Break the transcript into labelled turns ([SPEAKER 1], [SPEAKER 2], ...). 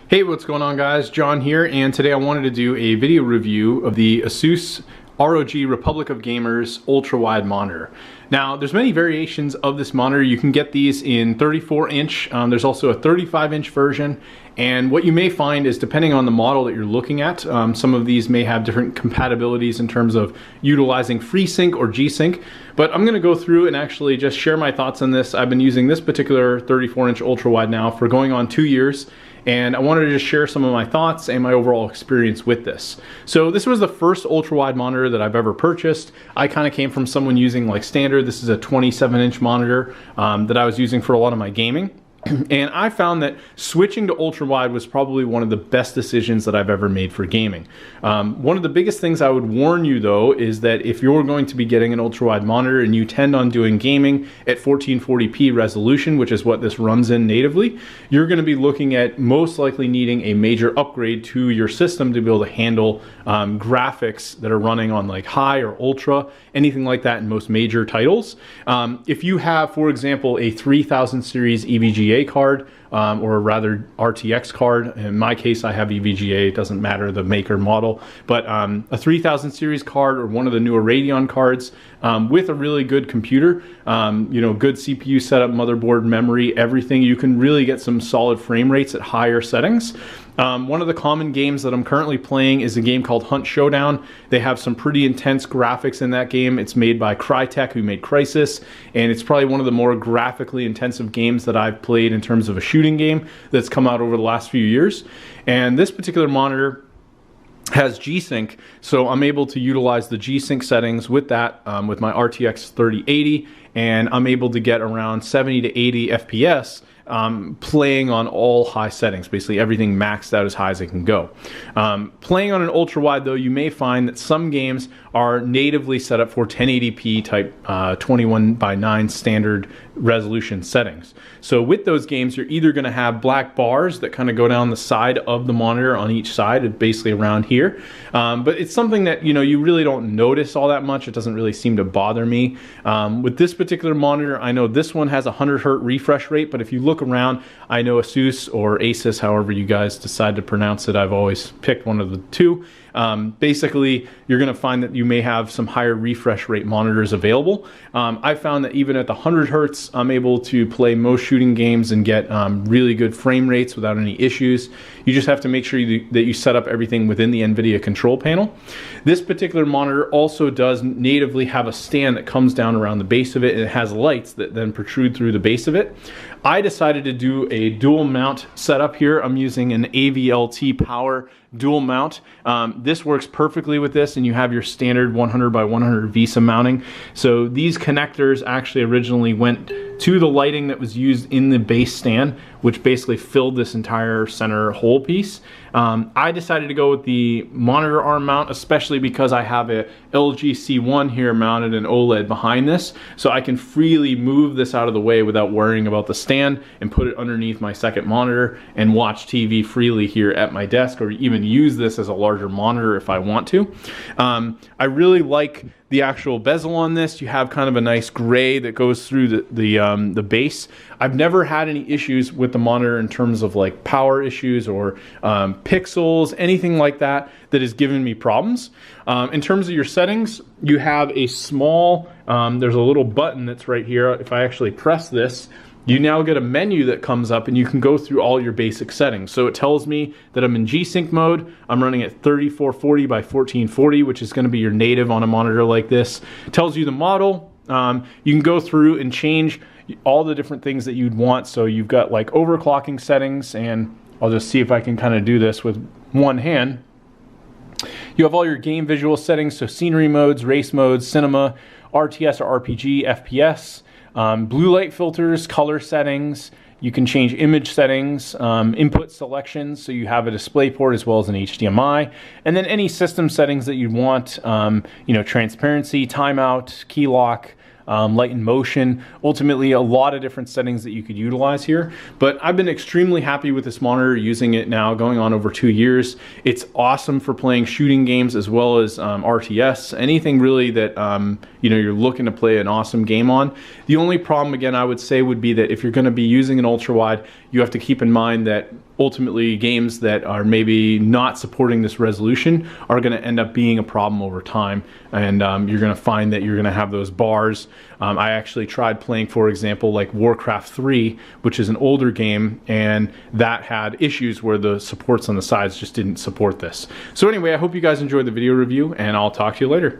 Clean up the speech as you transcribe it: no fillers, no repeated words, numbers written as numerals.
[SPEAKER 1] Hey, what's going on guys? John here, and today I wanted to do a video review of the ASUS ROG Republic of Gamers Ultrawide monitor. Now, there's many variations of this monitor. You can get these in 34-inch. There's also a 35-inch version. And what you may find is, depending on the model that you're looking at, some of these may have different compatibilities in terms of utilizing FreeSync or G-Sync. But I'm gonna go through and actually just share my thoughts on this. I've been using this particular 34-inch ultrawide now for going on 2 years. And I wanted to just share some of my thoughts and my overall experience with this. So this was the first ultrawide monitor that I've ever purchased. I kind of came from someone using like standard. This is a 27-inch monitor that I was using for a lot of my gaming. And I found that switching to ultrawide was probably one of the best decisions that I've ever made for gaming. One of the biggest things I would warn you though is that if you're going to be getting an ultrawide monitor and you tend on doing gaming at 1440p resolution, which is what this runs in natively, you're going to be looking at most likely needing a major upgrade to your system to be able to handle graphics that are running on like high or ultra, anything like that in most major titles. If you have, for example, a 3000 series EVGA card, or rather RTX card. In my case, I have EVGA. It doesn't matter the maker model, but a 3000 series card or one of the newer Radeon cards with a really good computer, you know, good CPU setup, motherboard, memory, everything, you can really get some solid frame rates at higher settings. One of the common games that I'm currently playing is a game called Hunt Showdown. They have some pretty intense graphics in that game. It's made by Crytek, who made Crysis, and it's probably one of the more graphically intensive games that I've played in terms of a shooting game that's come out over the last few years. And this particular monitor has G-Sync, so I'm able to utilize the G-Sync settings with that, with my RTX 3080, and I'm able to get around 70 to 80 FPS playing on all high settings, basically everything maxed out as high as it can go. Playing on an ultra-wide though, you may find that some games are natively set up for 1080p type 21:9 standard resolution settings. So with those games, you're either going to have black bars that kind of go down the side of the monitor on each side, basically around here. But it's something that, you know, you really don't notice all that much. It doesn't really seem to bother me. With this particular monitor, I know this one has a 100 Hz refresh rate, but if you look around, I know ASUS or ASUS, however you guys decide to pronounce it, I've always picked one of the two. Basically, you're going to find that you may have some higher refresh rate monitors available. I found that even at the 100 Hz, I'm able to play most shooting games and get really good frame rates without any issues. You just have to make sure that you set up everything within the NVIDIA control panel. This particular monitor also does natively have a stand that comes down around the base of it, and it has lights that then protrude through the base of it. I decided to do a dual mount setup here. I'm using an AVLT power dual mount. This works perfectly with this, and you have your standard 100 by 100 VESA mounting. So these connectors actually originally went to the lighting that was used in the base stand, which basically filled this entire center hole piece. I decided to go with the monitor arm mount, especially because I have a LG C1 here mounted an OLED behind this, so I can freely move this out of the way without worrying about the stand and put it underneath my second monitor and watch TV freely here at my desk, or even use this as a larger monitor if I want to. I really like the actual bezel on this. You have kind of a nice gray that goes through the base. I've never had any issues with the monitor in terms of like power issues or pixels, anything like that that has given me problems. In terms of your settings, you have a small, there's a little button that's right here. If I actually press this, you now get a menu that comes up and you can go through all your basic settings. So it tells me that I'm in G-Sync mode. I'm running at 3440 by 1440, which is going to be your native on a monitor like this. It tells you the model. You can go through and change all the different things that you'd want. So you've got like overclocking settings, and I'll just see if I can kind of do this with one hand. You have all your game visual settings, so scenery modes, race modes, cinema, RTS or RPG, FPS. Blue light filters, color settings. You can change image settings, input selections, so you have a display port as well as an HDMI, and then any system settings that you want, you know, transparency, timeout, key lock, light and motion, ultimately a lot of different settings that you could utilize here. But I've been extremely happy with this monitor, using it now going on over 2 years. It's awesome for playing shooting games as well as RTS, anything really that you know, you're looking to play an awesome game on. The only problem, again, I would say would be that if you're going to be using an ultra wide, you have to keep in mind that ultimately games that are maybe not supporting this resolution are going to end up being a problem over time, and you're going to find that you're going to have those bars. I actually tried playing, for example, like Warcraft 3, which is an older game, and that had issues where the supports on the sides just didn't support this. So anyway, I hope you guys enjoyed the video review, and I'll talk to you later.